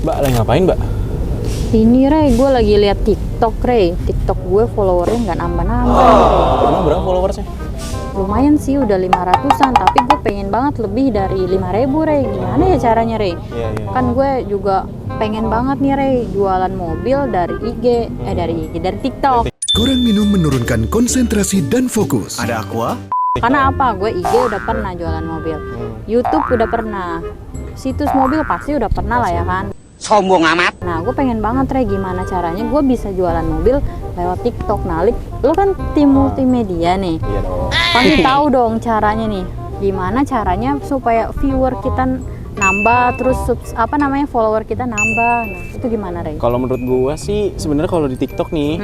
Mbak, lagi ngapain, Mbak? Ini Rey, gue lagi lihat TikTok Rey. TikTok gue followernya nggak nambah-nambah Rey. Emang berapa followersnya? Lumayan sih, udah 500-an. Tapi gue pengen banget lebih dari 5.000 Rey. Gimana ya caranya Rey? Iya. Kan gue juga pengen banget nih Rey jualan mobil dari IG, dari TikTok. Kurang minum menurunkan konsentrasi dan fokus. Ada aqua? Karena apa? Gue IG udah pernah jualan mobil, YouTube udah pernah, situs mobil pasti udah pernah lah ya kan. Sombong amat. Nah, gue pengen banget Rey gimana caranya gue bisa jualan mobil lewat TikTok. Nah, lo kan tim multimedia nih, Iya dong. pasti tahu dong caranya nih. Gimana caranya supaya viewer kita nambah, terus follower kita nambah. Nah, itu gimana Rey? Kalau menurut gua sih sebenarnya kalau di TikTok nih,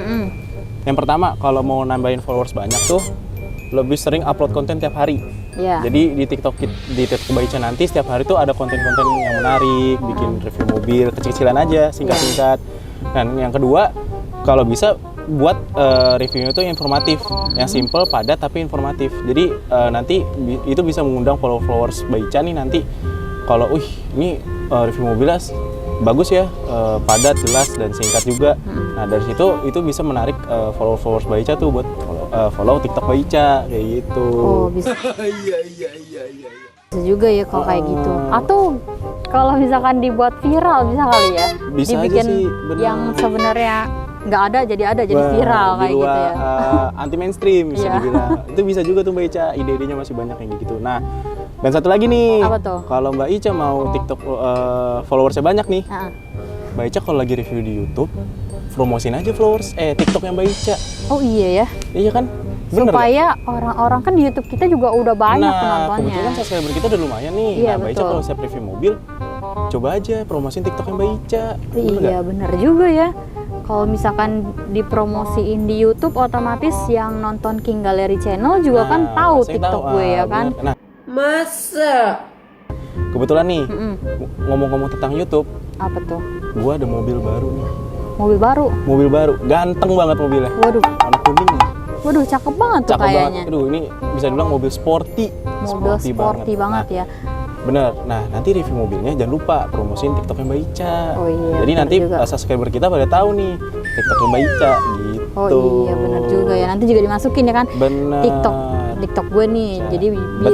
yang pertama kalau mau nambahin followers banyak tuh lebih sering upload konten tiap hari. Iya. Jadi di TikTok Baica nanti setiap hari tuh ada konten-konten yang menarik, bikin review mobil kecil-kecilan aja, singkat-singkat. Dan yang kedua, kalau bisa buat reviewnya itu informatif, yang simple, padat tapi informatif. Jadi nanti itu bisa mengundang followers Baica nih nanti. Kalau, ini review mobilnya bagus ya, padat, jelas dan singkat juga. Nah dari situ itu bisa menarik followers Baica tuh buat follow TikTok Baica kayak gitu. Oh, bisa. Bisa juga ya kalau kayak gitu. Atau kalau misalkan dibuat viral bisa kali ya. Bisa dibikin aja sih, bener. yang sebenarnya nggak ada jadi viral kayak di luar, gitu ya. Anti mainstream bisa Iya. dibilang. Itu bisa juga tuh Mbak Ica, ide-idenya masih banyak yang gitu. Nah, dan satu lagi nih. Apa tuh? Kalau Mbak Ica mau TikTok followersnya banyak nih. Nah, Mbak Ica kalau lagi review di YouTube, promosin aja TikToknya Mbak Ica. oh iya ya. Iya kan? Bener Supaya orang-orang kan di YouTube kita juga udah banyak nah, penontonnya. kebetulan subscriber kita udah lumayan nih. Iya, Nah, Mbak Ica betul. kalau saya review mobil, coba aja promosin TikToknya Mbak Ica. Bener Iya nggak? bener juga ya. Kalau misalkan dipromosiin di YouTube, otomatis yang nonton King Gallery Channel juga kan tahu pasti TikTok tahu. gue ya kan. Bener. Nah, Masa? kebetulan nih, ngomong-ngomong tentang YouTube, Apa tuh? gua ada mobil baru nih. Mobil baru. Mobil baru, ganteng banget mobilnya. Waduh, Warna kuning. waduh cakep banget tuh Cakep kayaknya. banget. Aduh, ini bisa dibilang mobil sporty. Mobil sporty banget Nah, ya. bener. Nah, nanti review mobilnya jangan lupa promosiin TikToknya Mbak Ica. Oh iya, Jadi bener nanti juga. subscriber kita pada tahu nih TikToknya Mbak Ica gitu. Oh iya bener juga ya. Nanti juga dimasukin ya kan. Bener. TikTok gue nih. Bisa. Jadi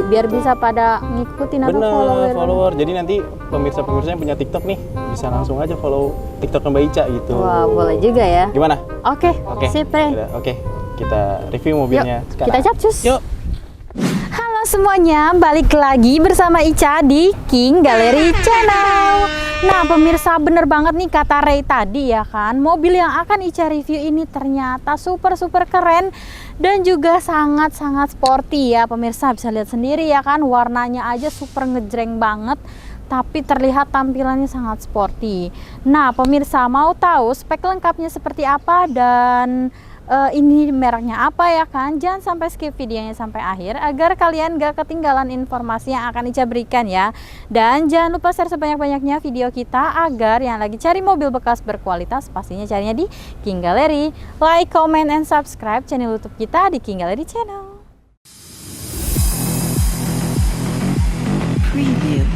biar bisa pada ngikutin atau Bener, follower. follower. Jadi nanti pemirsa-pemirsa yang punya TikTok nih bisa langsung aja follow TikToknya Mbak Ica gitu. Wah, boleh juga ya. Gimana? Oke, Oke. sip Rey. Oke, kita review Yuk, mobilnya sekarang. kita capcus. Yuk. Halo semuanya, balik lagi bersama Ica di King Gallery Channel. Nah pemirsa, bener banget nih kata Rey tadi ya kan. Mobil yang akan Ica review ini ternyata super keren dan juga sangat sporty ya pemirsa. Bisa lihat sendiri ya kan, warnanya aja super ngejreng banget, tapi terlihat tampilannya sangat sporty. Nah pemirsa, mau tahu spek lengkapnya seperti apa dan ini mereknya apa ya kan? Jangan sampai skip videonya sampai akhir agar kalian gak ketinggalan informasi yang akan Ica berikan ya. Dan jangan lupa share sebanyak-banyaknya video kita agar yang lagi cari mobil bekas berkualitas pastinya carinya di King Gallery. Like, comment, and subscribe channel YouTube kita di King Gallery Channel. Preview.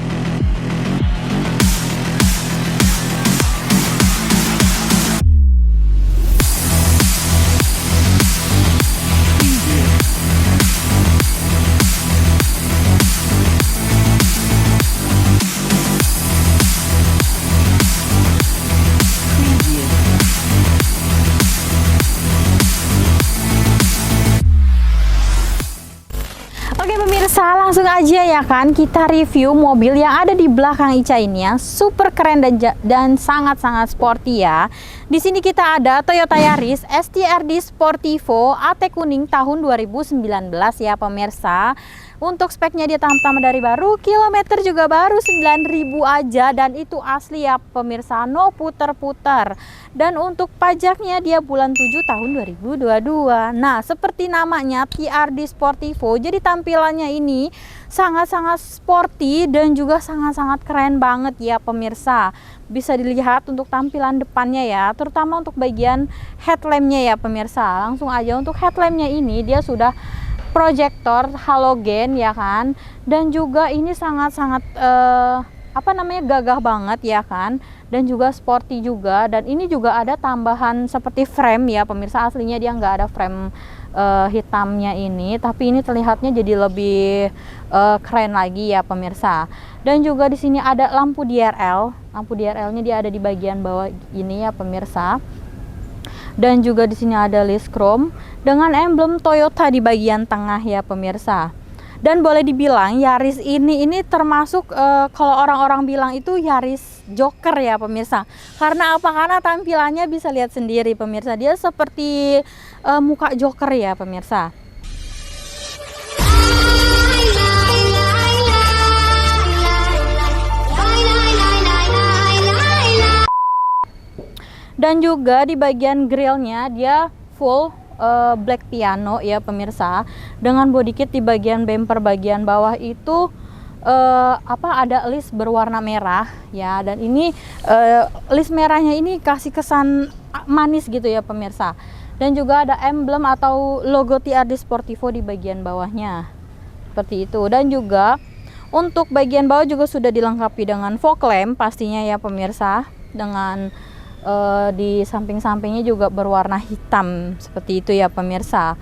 Oke pemirsa, langsung aja ya kan kita review mobil yang ada di belakang Ica ini yang super keren dan sangat sporty ya. Di sini kita ada Toyota Yaris ST-RD Sportivo AT kuning tahun 2019 ya pemirsa. Untuk speknya dia tahap-tahap dari baru, kilometer juga baru 9.000 aja dan itu asli ya pemirsa, no puter-puter. Dan untuk pajaknya dia bulan 7 tahun 2022. Nah, seperti namanya TRD Sportivo, jadi tampilannya ini sangat sporty dan juga sangat keren banget ya pemirsa. Bisa dilihat untuk tampilan depannya ya, terutama untuk bagian headlampnya ya pemirsa. Langsung aja untuk headlampnya ini dia sudah proyektor halogen ya kan, dan juga ini sangat gagah banget ya kan, dan juga sporty juga. Dan ini juga ada tambahan seperti frame ya pemirsa, aslinya dia nggak ada frame hitamnya ini, tapi ini terlihatnya jadi lebih keren lagi ya pemirsa. Dan juga di sini ada lampu DRL. Lampu DRL-nya dia ada di bagian bawah ini ya pemirsa. Dan juga di sini ada list chrome dengan emblem Toyota di bagian tengah ya pemirsa. Dan boleh dibilang Yaris ini termasuk kalau orang-orang bilang itu Yaris Joker ya pemirsa. Karena apa? Karena tampilannya bisa lihat sendiri pemirsa, dia seperti muka Joker ya pemirsa. Dan juga di bagian grillnya dia full black piano ya pemirsa, dengan body kit di bagian bumper bagian bawah itu ada list berwarna merah ya. Dan ini list merahnya ini kasih kesan manis gitu ya pemirsa. Dan juga ada emblem atau logo TRD Sportivo di bagian bawahnya seperti itu. Dan juga untuk bagian bawah juga sudah dilengkapi dengan fog lamp pastinya ya pemirsa, dengan di samping-sampingnya juga berwarna hitam seperti itu ya pemirsa.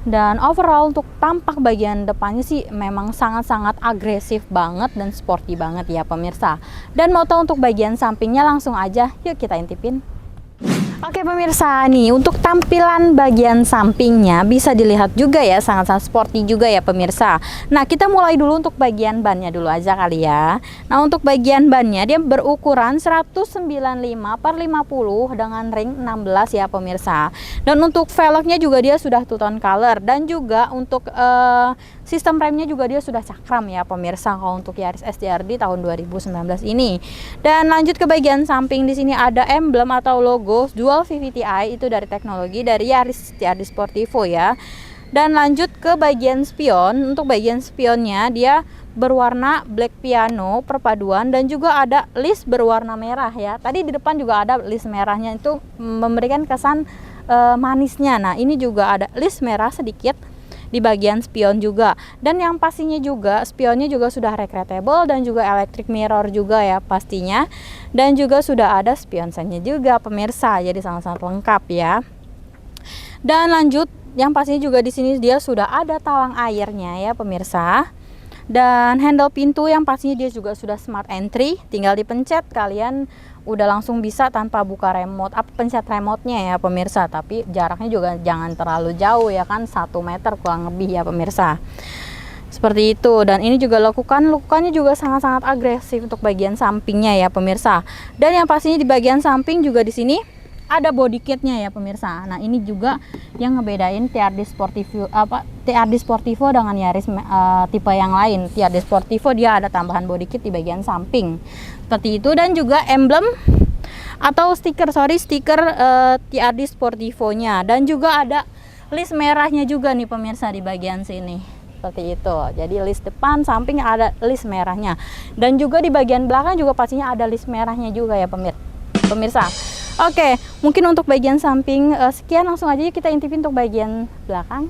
Dan overall untuk tampak bagian depannya sih memang sangat-sangat agresif banget dan sporty banget ya pemirsa. Dan mau tahu untuk bagian sampingnya, langsung aja yuk kita intipin. Oke pemirsa, nih untuk tampilan bagian sampingnya bisa dilihat juga ya, sangat-sangat sporty juga ya pemirsa. Nah kita mulai dulu untuk bagian bannya dulu aja kali ya. Nah untuk bagian bannya dia berukuran 195/50 dengan ring 16 ya pemirsa. Dan untuk velgnya juga dia sudah two tone color, dan juga untuk sistem remnya juga dia sudah cakram ya pemirsa kalau untuk Yaris STRD tahun 2019 ini. Dan lanjut ke bagian samping, di sini ada emblem atau logo Dual VVTi itu dari teknologi dari Yaris STRD Sportivo ya. Dan lanjut ke bagian spion. Untuk bagian spionnya dia berwarna black piano perpaduan, dan juga ada list berwarna merah ya. Tadi di depan juga ada list merahnya, itu memberikan kesan manisnya. Nah ini juga ada list merah sedikit di bagian spion juga. Dan yang pastinya juga spionnya juga sudah recreatable dan juga electric mirror juga ya pastinya. Dan juga sudah ada spion sign-nya juga pemirsa, jadi sangat-sangat lengkap ya. Dan lanjut yang pastinya juga di sini dia sudah ada talang airnya ya pemirsa. Dan handle pintu yang pastinya dia juga sudah smart entry, tinggal dipencet kalian udah langsung bisa tanpa buka remote, pencet remote-nya ya pemirsa. Tapi jaraknya juga jangan terlalu jauh ya kan, 1 meter kurang lebih ya pemirsa. Seperti itu. Dan ini juga lekukannya juga sangat-sangat agresif untuk bagian sampingnya ya pemirsa. Dan yang pastinya di bagian samping juga di sini ada body kitnya ya pemirsa. Nah ini juga yang ngebedain TRD Sportivo dengan Yaris tipe yang lain. TRD Sportivo dia ada tambahan body kit di bagian samping seperti itu. Dan juga emblem atau stiker TRD Sportivo nya. Dan juga ada list merahnya juga nih pemirsa di bagian sini seperti itu. Jadi list depan samping ada list merahnya. Dan juga di bagian belakang juga pastinya ada list merahnya juga ya pemirsa. Oke, mungkin untuk bagian samping sekian, langsung aja kita intipin untuk bagian belakang.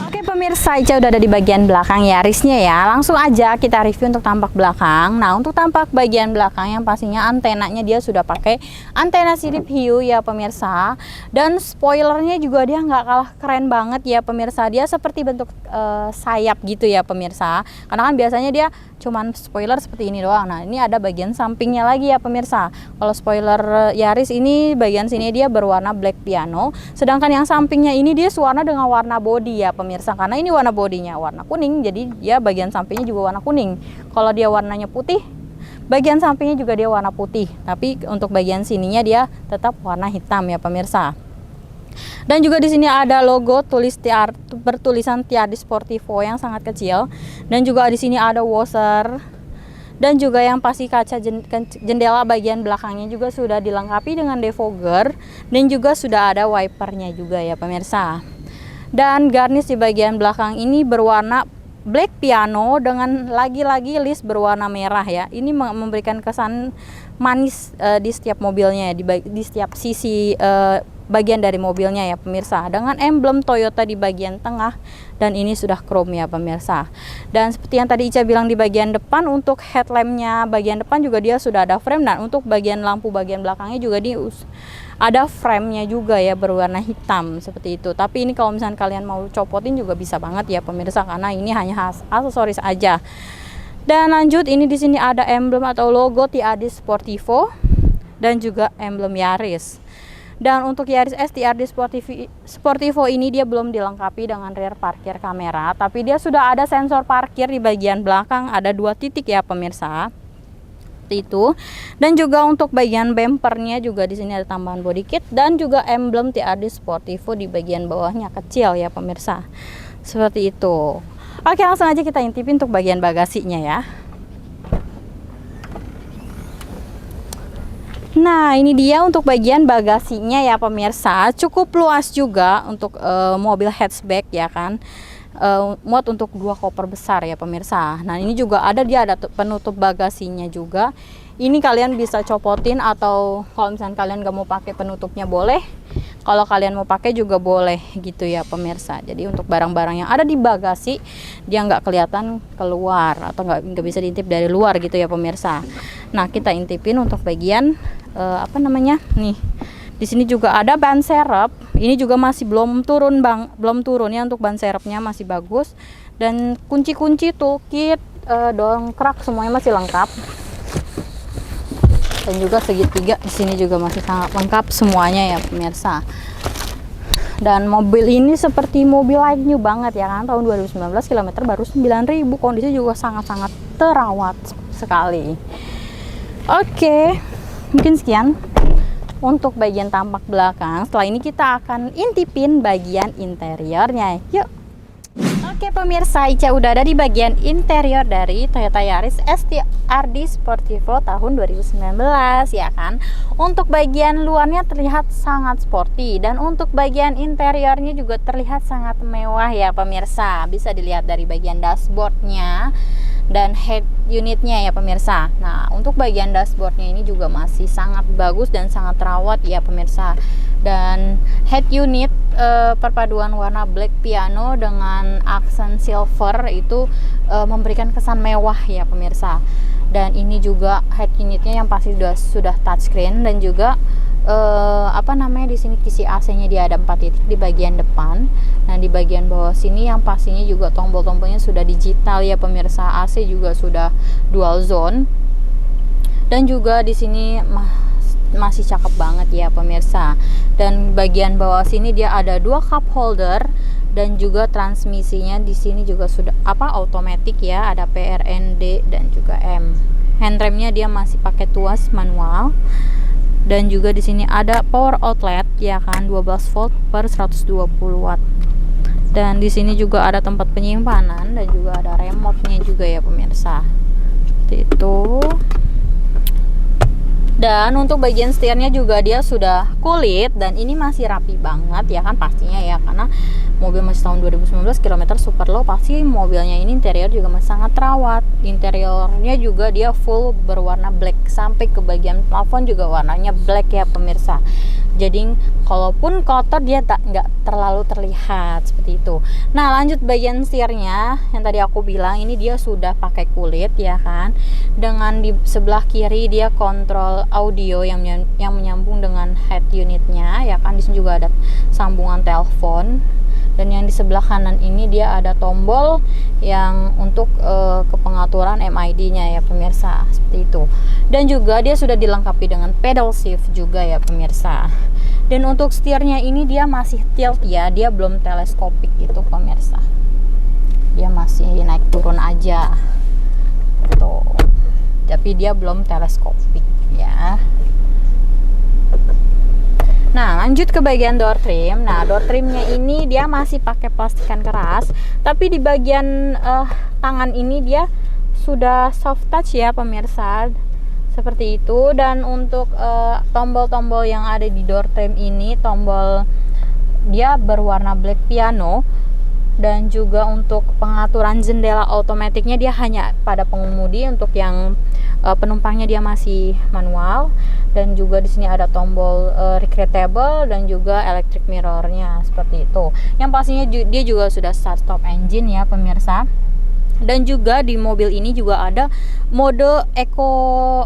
Oke pemirsa, Ica udah ada di bagian belakang Yarisnya ya. Langsung aja kita review untuk tampak belakang. Nah untuk tampak bagian belakang yang pastinya antenanya dia sudah pakai antena sirip hiu ya pemirsa. Dan spoilernya juga dia nggak kalah keren banget ya pemirsa. Dia seperti bentuk sayap gitu ya pemirsa. Karena kan biasanya dia cuman spoiler seperti ini doang. Nah ini ada bagian sampingnya lagi ya pemirsa. Kalau spoiler Yaris ini bagian sini dia berwarna black piano, sedangkan yang sampingnya ini dia warna dengan warna body ya pemirsa. Karena ini warna bodinya warna kuning, jadi dia bagian sampingnya juga warna kuning. Kalau dia warnanya putih, bagian sampingnya juga dia warna putih. Tapi untuk bagian sininya dia tetap warna hitam ya pemirsa. Dan juga di sini ada logo bertulisan TRD Sportivo yang sangat kecil. Dan juga di sini ada washer. Dan juga yang pasti kaca jendela bagian belakangnya juga sudah dilengkapi dengan defogger. Dan juga sudah ada wipernya juga ya pemirsa. Dan garnish di bagian belakang ini berwarna black piano dengan lagi-lagi list berwarna merah ya. Ini memberikan kesan manis di setiap mobilnya, di setiap sisi bagian dari mobilnya ya pemirsa, dengan emblem Toyota di bagian tengah, dan ini sudah chrome ya pemirsa. Dan seperti yang tadi Ica bilang di bagian depan, untuk headlampnya bagian depan juga dia sudah ada frame, dan untuk bagian lampu bagian belakangnya juga ada frame-nya juga ya, berwarna hitam seperti itu. Tapi ini kalau misalnya kalian mau copotin juga bisa banget ya pemirsa, karena ini hanya aksesoris aja. Dan lanjut, ini di sini ada emblem atau logo TRD Sportivo dan juga emblem Yaris. Dan untuk Yaris S TRD Sportivo ini dia belum dilengkapi dengan rear parkir kamera, tapi dia sudah ada sensor parkir di bagian belakang, ada 2 titik ya pemirsa. Itu. Dan juga untuk bagian bumpernya juga di sini ada tambahan body kit, dan juga emblem TRD Sportivo di bagian bawahnya kecil ya pemirsa. Seperti itu. Oke, langsung aja kita intipin untuk bagian bagasinya ya. Nah, ini dia untuk bagian bagasinya ya pemirsa. Cukup luas juga untuk mobil hatchback ya kan. Muat untuk 2 koper besar ya pemirsa. Nah, ini juga ada penutup bagasinya juga. Ini kalian bisa copotin, atau kalau misalnya kalian gak mau pakai penutupnya boleh. Kalau kalian mau pakai juga boleh gitu ya pemirsa. Jadi untuk barang-barang yang ada di bagasi dia nggak kelihatan keluar, atau nggak bisa diintip dari luar gitu ya pemirsa. Nah, kita intipin untuk bagian nih. Di sini juga ada ban serep. Ini juga masih belum turun ya, untuk ban serepnya masih bagus. Dan kunci-kunci, toolkit, dongkrak semuanya masih lengkap. Dan juga segitiga di sini juga masih sangat lengkap semuanya ya pemirsa. Dan mobil ini seperti mobil like new banget ya kan, tahun 2019, kilometer baru 9.000, kondisi juga sangat-sangat terawat sekali. Oke, mungkin sekian untuk bagian tampak belakang. Setelah ini kita akan intipin bagian interiornya. Yuk. Oke pemirsa, Ica udah ada di bagian interior dari Toyota Yaris STRD Sportivo tahun 2019 ya kan. Untuk bagian luarnya terlihat sangat sporty, dan untuk bagian interiornya juga terlihat sangat mewah ya pemirsa. Bisa dilihat dari bagian dashboardnya dan head unitnya ya pemirsa. Nah, untuk bagian dashboardnya ini juga masih sangat bagus dan sangat terawat ya pemirsa. Dan head unit perpaduan warna black piano dengan aksen silver itu memberikan kesan mewah ya pemirsa. Dan ini juga head unitnya yang pasti sudah touchscreen, dan juga di sini kisi AC-nya dia ada 4 titik di bagian depan. Nah, di bagian bawah sini yang pastinya juga tombol-tombolnya sudah digital ya pemirsa. AC juga sudah dual zone. Dan juga di sini masih cakep banget ya pemirsa. Dan bagian bawah sini dia ada 2 cup holder, dan juga transmisinya di sini juga sudah otomatis ya, ada PRND dan juga M. Handremnya dia masih pakai tuas manual. Dan juga di sini ada power outlet ya kan, 12 volt per 120 watt. Dan di sini juga ada tempat penyimpanan, dan juga ada remote-nya juga ya pemirsa. Seperti itu. Dan untuk bagian setirnya juga dia sudah kulit, dan ini masih rapi banget ya kan pastinya ya, karena mobil masih tahun 2019, kilometer super low, pasti mobilnya ini interior juga masih sangat terawat. Interiornya juga dia full berwarna black, sampai ke bagian plafon juga warnanya black ya pemirsa. Jadi kalaupun kotor dia nggak terlalu terlihat seperti itu. Nah, lanjut bagian setirnya yang tadi aku bilang, ini dia sudah pakai kulit ya kan. Dengan di sebelah kiri dia kontrol audio yang menyambung dengan head unitnya ya kan. Di sini juga ada sambungan telepon. Dan yang di sebelah kanan ini dia ada tombol yang untuk kepengaturan MID-nya ya pemirsa, seperti itu. Dan juga dia sudah dilengkapi dengan pedal shift juga ya pemirsa. Dan untuk setirnya ini dia masih tilt ya, dia belum teleskopik gitu pemirsa. Dia masih naik turun aja. Tuh. Tapi dia belum teleskopik ya. Nah, lanjut ke bagian door trim. Nah, door trimnya ini dia masih pakai plastikan keras, tapi di bagian tangan ini dia sudah soft touch ya pemirsa, seperti itu. Dan untuk tombol-tombol yang ada di door trim ini, tombol dia berwarna black piano. Dan juga untuk pengaturan jendela otomatiknya dia hanya pada pengemudi, untuk yang penumpangnya dia masih manual. dan juga di sini ada tombol recreatable dan juga electric mirrornya seperti itu. Yang pastinya dia juga sudah start stop engine ya pemirsa. Dan juga di mobil ini juga ada mode eco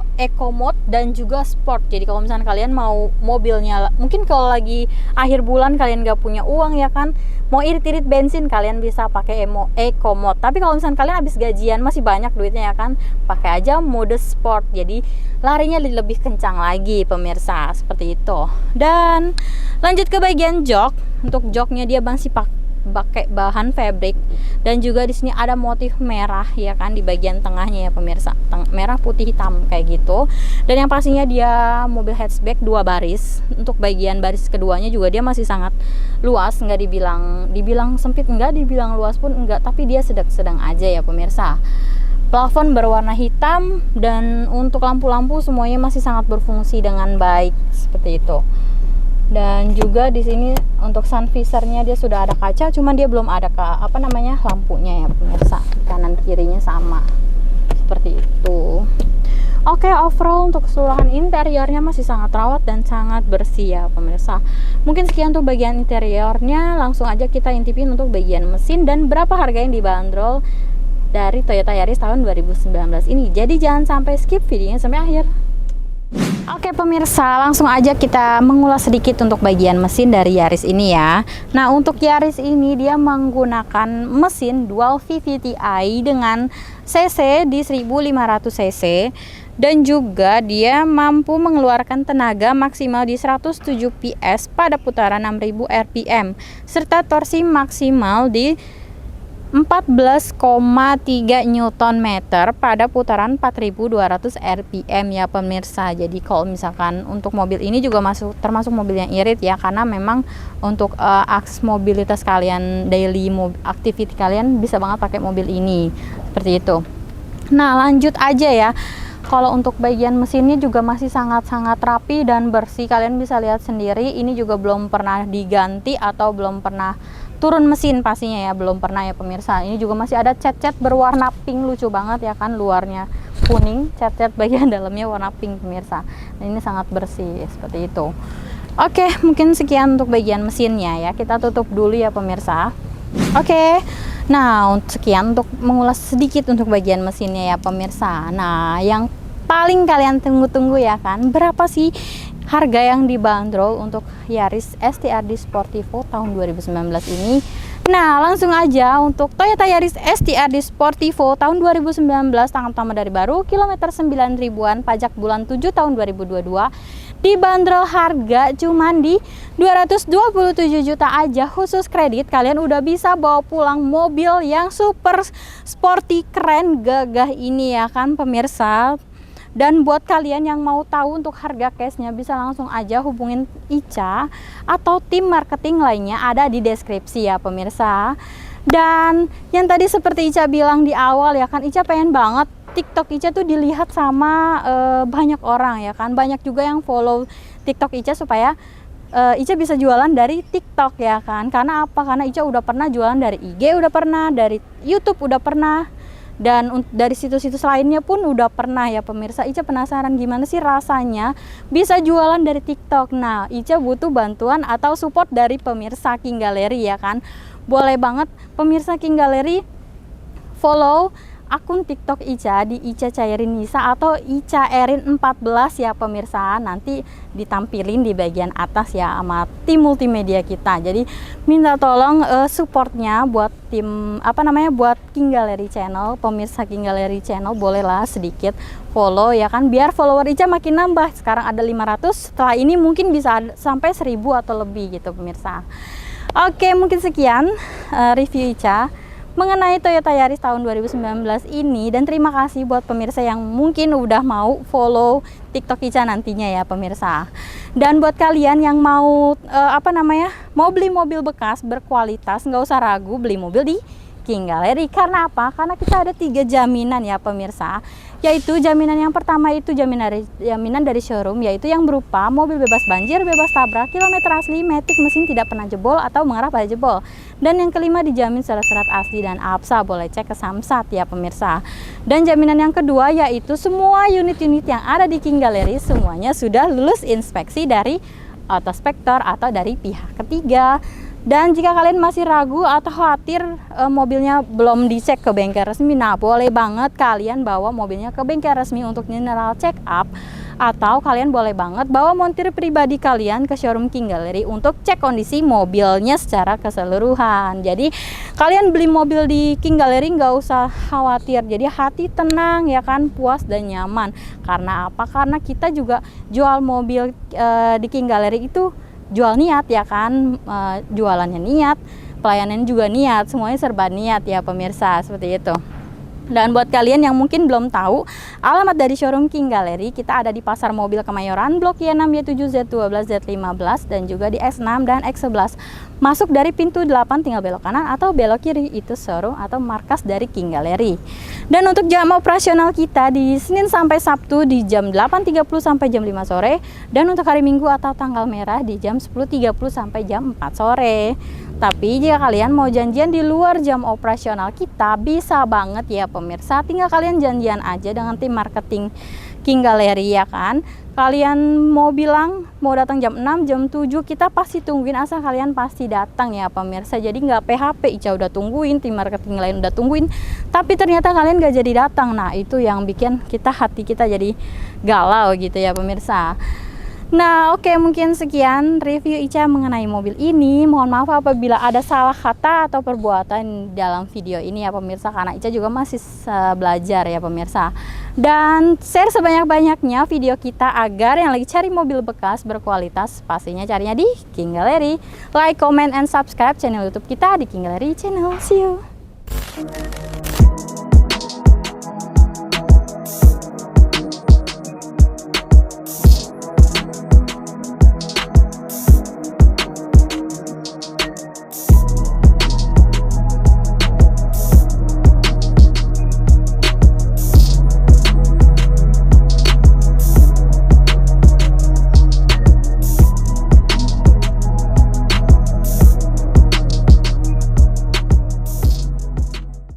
mode dan juga sport. Jadi kalau misalnya kalian mau mobilnya, mungkin kalau lagi akhir bulan kalian gak punya uang ya kan, mau irit-irit bensin, kalian bisa pakai eco mode. Tapi kalau misalnya kalian habis gajian masih banyak duitnya ya kan, pakai aja mode sport. Jadi larinya lebih kencang lagi pemirsa, seperti itu. Dan lanjut ke bagian jok. Untuk joknya dia masih pakai bahan fabric dan juga di sini ada motif merah ya kan di bagian tengahnya ya pemirsa, merah putih hitam kayak gitu. Dan yang pastinya dia mobil hatchback 2 baris. Untuk bagian baris keduanya juga dia masih sangat luas, nggak dibilang sempit, enggak dibilang luas pun enggak, tapi dia sedang aja ya pemirsa. Plafon berwarna hitam dan untuk lampu-lampu semuanya masih sangat berfungsi dengan baik seperti itu. Dan juga di sini untuk sun visornya dia sudah ada kaca, cuman dia belum ada lampunya ya pemirsa. Kanan kirinya sama seperti itu. Oke, overall untuk keseluruhan interiornya masih sangat rawat dan sangat bersih ya pemirsa. Mungkin sekian untuk bagian interiornya, langsung aja kita intipin untuk bagian mesin dan berapa harga yang dibanderol dari Toyota Yaris tahun 2019 ini. Jadi jangan sampai skip videonya sampai akhir. Oke pemirsa, langsung aja kita mengulas sedikit untuk bagian mesin dari Yaris ini ya. Nah, untuk Yaris ini dia menggunakan mesin dual VVT-i dengan cc di 1500 cc dan juga dia mampu mengeluarkan tenaga maksimal di 107 PS pada putaran 6000 rpm serta torsi maksimal di 14,3 Nm pada putaran 4200 rpm ya pemirsa. Jadi kalau misalkan untuk mobil ini juga termasuk mobil yang irit ya, karena memang untuk akses mobilitas kalian, daily activity kalian bisa banget pakai mobil ini seperti itu. Nah, lanjut aja ya. Kalau untuk bagian mesinnya juga masih sangat-sangat rapi dan bersih. Kalian bisa lihat sendiri, ini juga belum pernah diganti atau belum pernah turun mesin pastinya ya, belum pernah ya pemirsa. Ini juga masih ada cat-cat berwarna pink, lucu banget ya kan, luarnya kuning, cat-cat bagian dalamnya warna pink pemirsa. Nah, ini sangat bersih seperti itu. Oke, mungkin sekian untuk bagian mesinnya ya. Kita tutup dulu ya pemirsa. Oke. Nah, sekian untuk mengulas sedikit untuk bagian mesinnya ya pemirsa. Nah, yang paling kalian tunggu-tunggu ya kan, berapa sih harga yang dibanderol untuk Yaris ST-RD Sportivo tahun 2019 ini? Nah, langsung aja untuk Toyota Yaris ST-RD Sportivo tahun 2019, tanggal pertama dari baru, kilometer 9 ribuan, pajak bulan 7 tahun 2022, dibanderol harga cuman di 227 juta aja. Khusus kredit kalian udah bisa bawa pulang mobil yang super sporty, keren, gagah ini ya kan pemirsa. Dan buat kalian yang mau tahu untuk harga cashnya, bisa langsung aja hubungin Ica atau tim marketing lainnya, ada di deskripsi ya pemirsa. Dan yang tadi seperti Ica bilang di awal ya kan, Ica pengen banget TikTok Ica tuh dilihat sama banyak orang ya kan. Banyak juga yang follow TikTok Ica supaya Ica bisa jualan dari TikTok ya kan. Karena apa? Karena Ica udah pernah jualan dari IG, udah pernah dari YouTube, udah pernah, dan dari situs-situs lainnya pun udah pernah ya pemirsa. Ica penasaran gimana sih rasanya bisa jualan dari TikTok. Nah, Ica butuh bantuan atau support dari pemirsa King Gallery ya kan. Boleh banget pemirsa King Gallery follow akun TikTok Ica di Ica Cairin Nisa atau Ica Erin 14 ya pemirsa. Nanti ditampilin di bagian atas ya sama tim multimedia kita. Jadi minta tolong supportnya buat tim buat King Gallery Channel, pemirsa King Gallery Channel, bolehlah sedikit follow ya kan, biar follower Ica makin nambah. Sekarang ada 500, setelah ini mungkin bisa sampai 1000 atau lebih gitu pemirsa. Oke, mungkin sekian review Ica mengenai Toyota Yaris tahun 2019 ini, dan terima kasih buat pemirsa yang mungkin udah mau follow TikTok Ica nantinya ya pemirsa. Dan buat kalian yang mau mau beli mobil bekas berkualitas, nggak usah ragu, beli mobil di King Gallery. Karena apa? Karena kita ada 3 jaminan ya pemirsa. Yaitu jaminan yang pertama itu jaminan dari showroom, yaitu yang berupa mobil bebas banjir, bebas tabrak, kilometer asli, matic, mesin tidak pernah jebol atau mengarah pada jebol. Dan yang kelima dijamin surat-surat asli dan APSA, boleh cek ke Samsat ya pemirsa. Dan jaminan yang kedua yaitu semua unit-unit yang ada di King Gallery semuanya sudah lulus inspeksi dari autospektor atau dari pihak ketiga. Dan jika kalian masih ragu atau khawatir mobilnya belum dicek ke bengkel resmi, nah boleh banget kalian bawa mobilnya ke bengkel resmi untuk general check up, atau kalian boleh banget bawa montir pribadi kalian ke showroom King Gallery untuk cek kondisi mobilnya secara keseluruhan. Jadi kalian beli mobil di King Gallery nggak usah khawatir, jadi hati tenang ya kan, puas dan nyaman. Karena apa? Karena kita juga jual mobil di King Gallery itu jual niat ya kan, jualannya niat, pelayanan juga niat, semuanya serba niat ya pemirsa, seperti itu. Dan buat kalian yang mungkin belum tahu alamat dari showroom King Gallery, kita ada di Pasar Mobil Kemayoran, Blok Y6, Y7, Z12, Z15, dan juga di X6 dan X11. Masuk dari pintu 8 tinggal belok kanan atau belok kiri, itu showroom atau markas dari King Gallery. Dan untuk jam operasional kita di Senin sampai Sabtu di jam 8.30 sampai jam 5 sore, dan untuk hari Minggu atau tanggal merah di jam 10.30 sampai jam 4 sore. Tapi jika kalian mau janjian di luar jam operasional kita, bisa banget ya pemirsa. Tinggal kalian janjian aja dengan tim marketing King Gallery ya kan. Kalian mau bilang mau datang jam 6, jam 7, kita pasti tungguin, asal kalian pasti datang ya pemirsa. Jadi nggak PHP, Ica udah tungguin, tim marketing lain udah tungguin, tapi ternyata kalian nggak jadi datang. Nah itu yang bikin hati kita jadi galau gitu ya pemirsa. Nah oke, mungkin sekian review Ica mengenai mobil ini. Mohon maaf apabila ada salah kata atau perbuatan dalam video ini ya pemirsa, karena Ica juga masih belajar ya pemirsa. Dan share sebanyak-banyaknya video kita agar yang lagi cari mobil bekas berkualitas pastinya carinya di King Gallery. Like, comment, and subscribe channel YouTube kita di King Gallery Channel. See you.